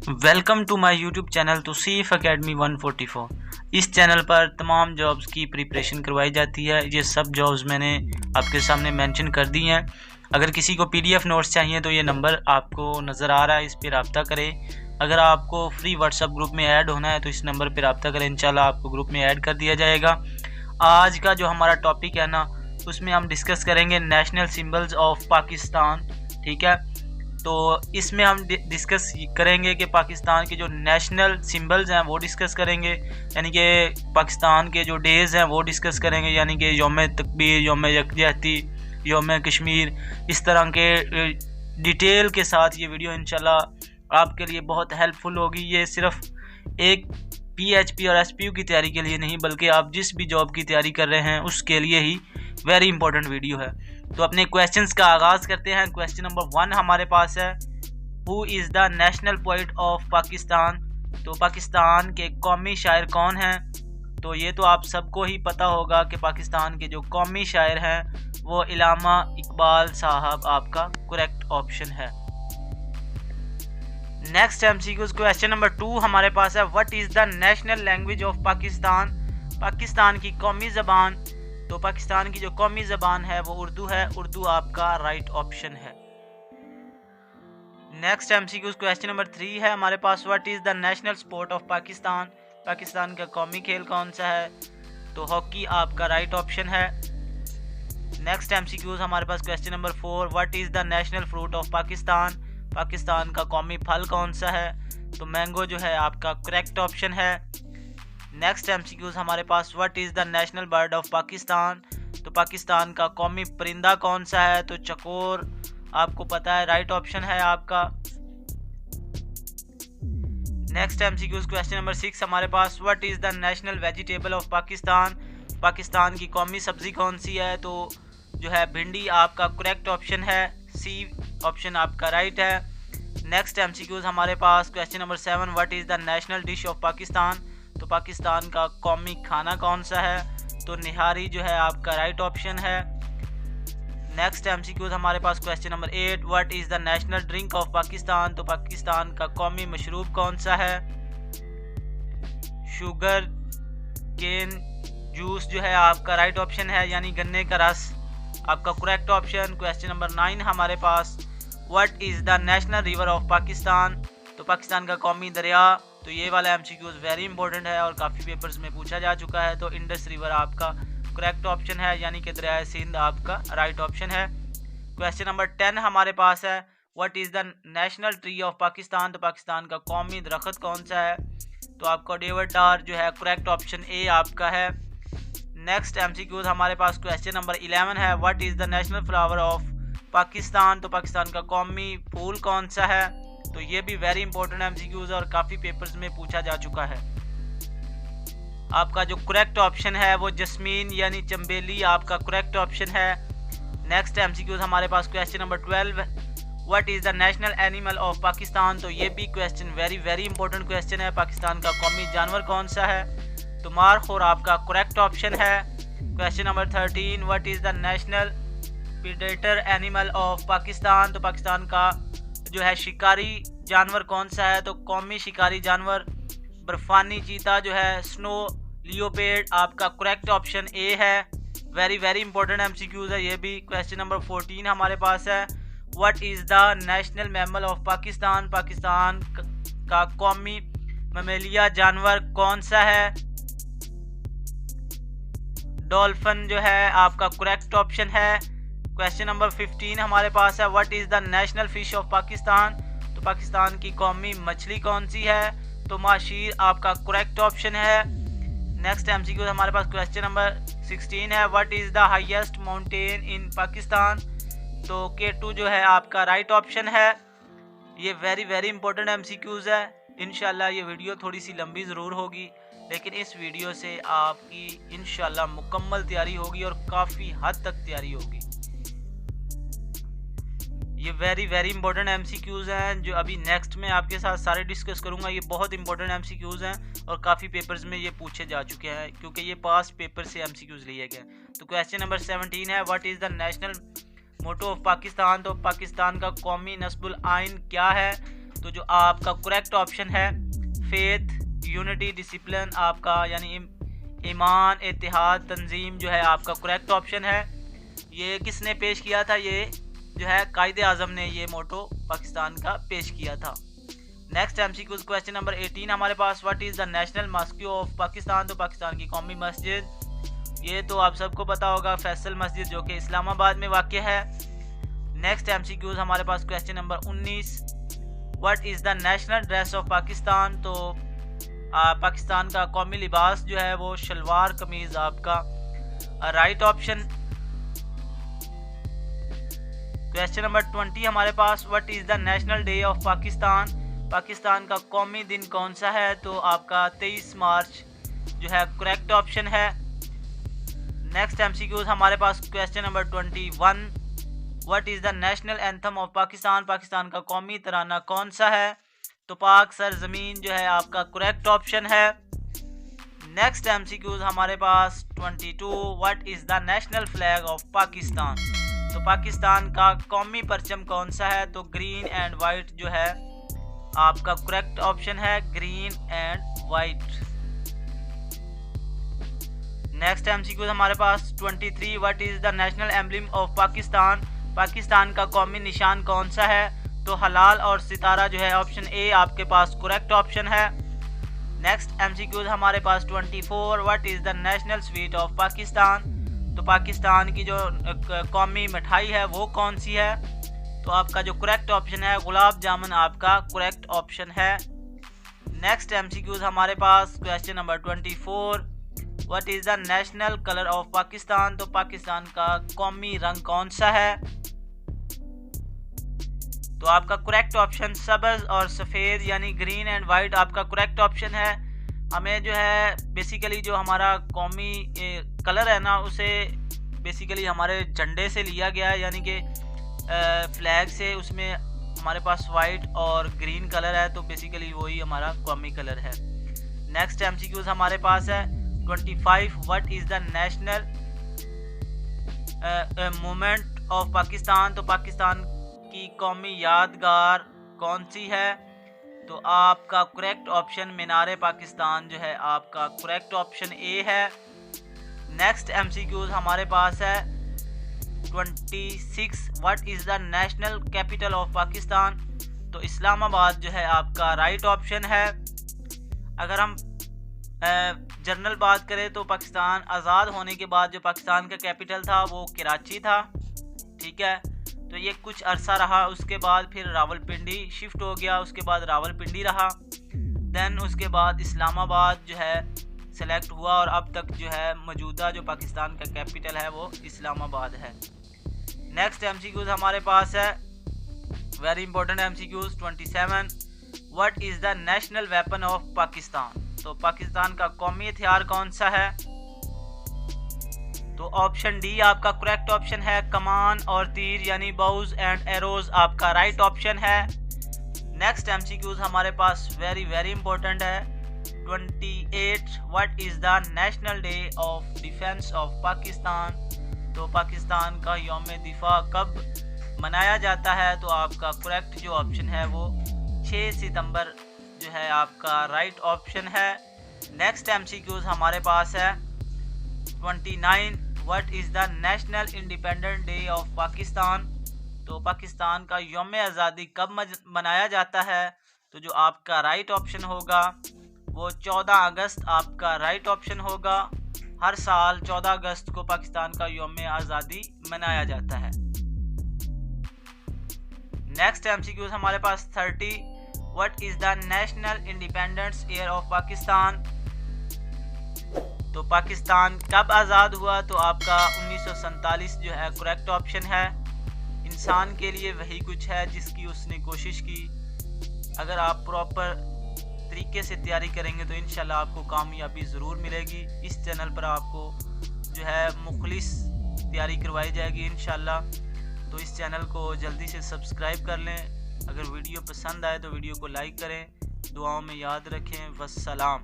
Welcome to my YouTube channel Tauseef academy 144। इस channel पर तमाम जॉब्स की प्रिपरेशन करवाई जाती है। ये सब जॉब्स मैंने आपके सामने मेंशन कर दी हैं। अगर किसी को पीडीएफ नोट्स चाहिए तो ये नंबर आपको नज़र आ रहा है, इस पर रब्ता करें। अगर आपको फ्री व्हाट्सएप ग्रुप में ऐड होना है तो इस नंबर पर रब्ता करें, इंशाल्लाह आपको ग्रुप में ऐड कर दिया जाएगा। आज का जो हमारा टॉपिक है ना, उसमें हम डिस्कस करेंगे नेशनल सिंबल्स ऑफ पाकिस्तान। ठीक है, तो इसमें हम डिस्कस करेंगे कि पाकिस्तान के जो नेशनल सिंबल्स हैं वो डिस्कस करेंगे, यानी कि पाकिस्तान के जो डेज़ हैं वो डिस्कस करेंगे, यानी कि यौम तकबीर, यौम यकजहती, यौम कश्मीर। इस तरह के डिटेल के साथ ये वीडियो इंशाल्लाह आपके लिए बहुत हेल्पफुल होगी। ये सिर्फ एक पीएचपी और एसपीयू की तैयारी के लिए नहीं, बल्कि आप जिस भी जॉब की तैयारी कर रहे हैं उसके लिए ही वेरी इंपॉर्टेंट वीडियो है। तो अपने क्वेश्चंस का आगाज़ करते हैं। क्वेश्चन नंबर 1 हमारे पास है, who is the national poet of Pakistan. तो पाकिस्तान के कौमी शायर कौन हैं? तो ये तो आप सबको ही पता होगा कि पाकिस्तान के जो कौमी शायर हैं वो इल्लामा इकबाल साहब आपका करेक्ट ऑप्शन है। नेक्स्ट एमसीक्यूज क्वेश्चन नंबर 2 हमारे पास है, what is the national language of Pakistan. Pakistan की कौमी ज़बान। तो पाकिस्तान की जो कौमी ज़बान है वो उर्दू है। उर्दू आपका राइट ऑप्शन है। नेक्स्ट एमसीक्यूज क्वेश्चन नंबर 3 है हमारे पास, what is the national sport of Pakistan. Pakistan का कौमी खेल कौन सा है? तो हॉकी आपका राइट ऑप्शन है। नेक्स्ट एमसीक्यूज हमारे पास question number 4, what is the national fruit of Pakistan. Pakistan का कौमी फल कौन सा है? तो मैंगो जो है आपका करेक्ट ऑप्शन है। नेक्स्ट एमसीक्यूज हमारे पास, what is the national bird of Pakistan. तो पाकिस्तान का कौमी परिंदा कौन सा है? तो चकोर आपको पता है, राइट ऑप्शन है आपका। नेक्स्ट एमसीक्यूज क्वेश्चन नंबर 6 हमारे पास, what is the national vegetable of Pakistan. Pakistan की कौमी सब्जी कौन सी है? तो जो है भिंडी आपका करेक्ट ऑप्शन है। सी ऑप्शन आपका राइट है। नेक्स्ट एमसीक्यूज हमारे पास question number 7, what is the national dish of Pakistan. तो पाकिस्तान का कौमी खाना कौन सा है? तो निहारी जो है आपका राइट ऑप्शन है। नेक्स्ट एमसीक्यूज हमारे पास question number 8, what is the national drink of Pakistan. तो पाकिस्तान का कौमी मशरूब कौन सा है? शुगर केन जूस जो है आपका राइट ऑप्शन है, यानी गन्ने का रस आपका करेक्ट ऑप्शन। क्वेश्चन नंबर 9 हमारे पास, what is the national river of Pakistan. तो पाकिस्तान का कौमी दरिया। तो ये वाला एमसीक्यूज वेरी इंपॉर्टेंट है और काफ़ी पेपर्स में पूछा जा चुका है। तो इंडस रिवर आपका करेक्ट ऑप्शन है, यानी कि दरिया सिंध आपका राइट ऑप्शन है। क्वेश्चन नंबर 10 हमारे पास है, what is the national tree of Pakistan. तो पाकिस्तान का कौमी दरख्त कौन सा है? तो आपका देवदार जो है करेक्ट ऑप्शन ए आपका है। नेक्स्ट एमसीक्यूज हमारे पास क्वेश्चन नंबर 11 है, what is the national flower of Pakistan. तो पाकिस्तान का कौमी फूल कौन सा है? तो ये भी वेरी इंपॉर्टेंट एमसीक्यूज और काफ़ी पेपर्स में पूछा जा चुका है। आपका जो करेक्ट ऑप्शन है वो जस्मीन यानी चंबेली आपका करेक्ट ऑप्शन है। नेक्स्ट एमसीक्यूज हमारे पास question number 12, what is the national animal of Pakistan. तो ये भी क्वेश्चन वेरी इंपॉर्टेंट क्वेश्चन है। पाकिस्तान का कौमी जानवर कौन सा है? तो मारखोर आपका करेक्ट ऑप्शन है। Question number 13, what is the national predator animal of Pakistan. तो पाकिस्तान का जो है शिकारी जानवर कौन सा है? तो कौमी शिकारी जानवर बर्फानी चीता जो है स्नो लियोपेड आपका करेक्ट ऑप्शन ए है। वेरी इंपॉर्टेंट एमसीक्यूज है ये भी। क्वेश्चन नंबर 14 हमारे पास है, what is the national mammal of Pakistan. Pakistan का कौमी ममेलिया जानवर कौन सा है? डॉल्फिन जो है आपका करेक्ट ऑप्शन है। क्वेश्चन नंबर 15 हमारे पास है, what is the national fish of Pakistan. तो पाकिस्तान की कौमी मछली कौन सी है? तो माशीर आपका करेक्ट ऑप्शन है। नेक्स्ट एमसीक्यू हमारे पास क्वेश्चन नंबर 16 है, what is the highest mountain in Pakistan. तो K2 जो है आपका राइट ऑप्शन है। ये वेरी इंपॉर्टेंट एमसीक्यूज़ है। इंशाल्लाह ये वीडियो थोड़ी सी लंबी ज़रूर होगी, लेकिन इस वीडियो से आपकी इंशाल्लाह मुकम्मल तैयारी होगी और काफ़ी हद तक तैयारी होगी। ये वेरी इंपॉर्टेंट एमसीक्यूज़ हैं जो अभी नेक्स्ट में आपके साथ सारे डिस्कस करूंगा। ये बहुत इंपॉर्टेंट एमसीक्यूज़ हैं और काफ़ी पेपर्स में ये पूछे जा चुके हैं, क्योंकि ये पास्ट पेपर से एमसीक्यूज़ लिए गए। तो क्वेश्चन नंबर 17 है, what is the national motto of Pakistan. तो पाकिस्तान का कौमी नस्बुल आइन क्या है? तो जो आपका करेक्ट ऑप्शन है फेथ, यूनिटी, डिसिप्लिन आपका यानी ईमान, इत्तेहाद, तंजीम जो है आपका करेक्ट ऑप्शन है। ये किसने पेश किया था? ये जो है कायदे आज़म ने ये मोटो पाकिस्तान का पेश किया था। नेक्स्ट एमसीक्यूज क्वेश्चन नंबर 18 हमारे पास, व्हाट इज़ द नेशनल मस्जिद ऑफ पाकिस्तान? तो पाकिस्तान की कौमी मस्जिद, ये तो आप सबको पता होगा, फैसल मस्जिद जो कि इस्लामाबाद में वाक़ है। नेक्स्ट एमसीक्यूज हमारे पास question number 19, what is the national dress of Pakistan? तो पाकिस्तान का कौमी लिबास जो है वो शलवार कमीज़ आपका राइट ऑप्शन। क्वेश्चन नंबर 20 हमारे पास, what is the national day of Pakistan? Pakistan का कौमी दिन कौन सा है? तो आपका 23 मार्च जो है करेक्ट ऑप्शन है। नेक्स्ट एमसीक्यूज हमारे पास question number 21, what is the national anthem of Pakistan? Pakistan का कौमी तराना कौन सा है? तो पाक सरजमीन जो है आपका करेक्ट ऑप्शन है। नेक्स्ट एमसीक्यूज हमारे पास 22, what is the national flag of Pakistan? तो पाकिस्तान का कौमी परचम कौन सा है? तो ग्रीन एंड वाइट जो है आपका करेक्ट ऑप्शन है, green and white. Next MCQs हमारे पास 23, what is the national emblem of Pakistan? Pakistan का कौमी निशान कौन सा है? तो हलाल और सितारा जो है ऑप्शन ए आपके पास करेक्ट ऑप्शन है। नेक्स्ट एमसीक्यूज हमारे पास 24, what is the national sweet of Pakistan? तो पाकिस्तान की जो कौमी मिठाई है वो कौन सी है? तो आपका जो करेक्ट ऑप्शन है गुलाब जामुन आपका करेक्ट ऑप्शन है। नेक्स्ट एमसीक्यूज हमारे पास question number 24, what is the national colour of Pakistan? तो पाकिस्तान का कौमी रंग कौन सा है? तो आपका करेक्ट ऑप्शन सब्ज़ और सफ़ेद यानी ग्रीन एंड वाइट आपका करेक्ट ऑप्शन है। हमें जो है बेसिकली जो हमारा कौमी कलर है ना उसे बेसिकली हमारे झंडे से लिया गया है, यानी कि फ्लैग से, उसमें हमारे पास वाइट और ग्रीन कलर है, तो बेसिकली वही हमारा कौमी कलर है। नेक्स्ट एमसीक्यूज हमारे पास है 25, what is the national movement of Pakistan? तो पाकिस्तान की कौमी यादगार कौन सी है? तो आपका करेक्ट ऑप्शन मीनारे पाकिस्तान जो है आपका करेक्ट ऑप्शन ए है। नेक्स्ट एमसीक्यूज हमारे पास है 26, what is the national capital of Pakistan? तो इस्लामाबाद जो है आपका राइट ऑप्शन है। अगर हम जनरल बात करें तो पाकिस्तान आज़ाद होने के बाद जो पाकिस्तान का कैपिटल था वो कराची था, ठीक है, तो ये कुछ अरसा रहा, उसके बाद फिर रावलपिंडी शिफ्ट हो गया, उसके बाद रावलपिंडी रहा, देन उसके बाद इस्लामाबाद जो है सेलेक्ट हुआ और अब तक जो है मौजूदा जो पाकिस्तान का कैपिटल है वो इस्लामाबाद है। नेक्स्ट एमसीक्यूज हमारे पास है very important MCQs 27, what is the national weapon of Pakistan? तो पाकिस्तान का कौमी हथियार कौन सा है? तो ऑप्शन डी आपका करेक्ट ऑप्शन है, कमान और तीर यानी बाउज एंड एरोज आपका राइट ऑप्शन है। नेक्स्ट एमसीक्यूज हमारे पास वेरी इंपॉर्टेंट है 28, what is the national day of defence of Pakistan? तो पाकिस्तान का यौम दिफा कब मनाया जाता है? तो आपका करेक्ट जो ऑप्शन है वो 6 सितंबर जो है आपका राइट ऑप्शन है। नेक्स्ट एमसीक्यूज हमारे पास है 29, what is the national independent day of Pakistan? तो पाकिस्तान का यौम आज़ादी कब मनाया जाता है? तो जो आपका राइट ऑप्शन होगा वो 14 अगस्त आपका राइट ऑप्शन होगा। हर साल 14 अगस्त को पाकिस्तान का यौम आज़ादी मनाया जाता है। नेक्स्ट एमसीक्यूज हमारे पास 30, what is the national independence year of Pakistan? तो पाकिस्तान कब आज़ाद हुआ? तो आपका 1947 जो है करेक्ट ऑप्शन है। इंसान के लिए वही कुछ है जिसकी उसने कोशिश की। अगर आप प्रॉपर तरीके से तैयारी करेंगे तो इंशाल्लाह आपको कामयाबी ज़रूर मिलेगी। इस चैनल पर आपको जो है मुखलिस तैयारी करवाई जाएगी इंशाल्लाह। तो इस चैनल को जल्दी से सब्सक्राइब कर लें। अगर वीडियो पसंद आए तो वीडियो को लाइक करें, दुआओं में याद रखें। वस्सलाम।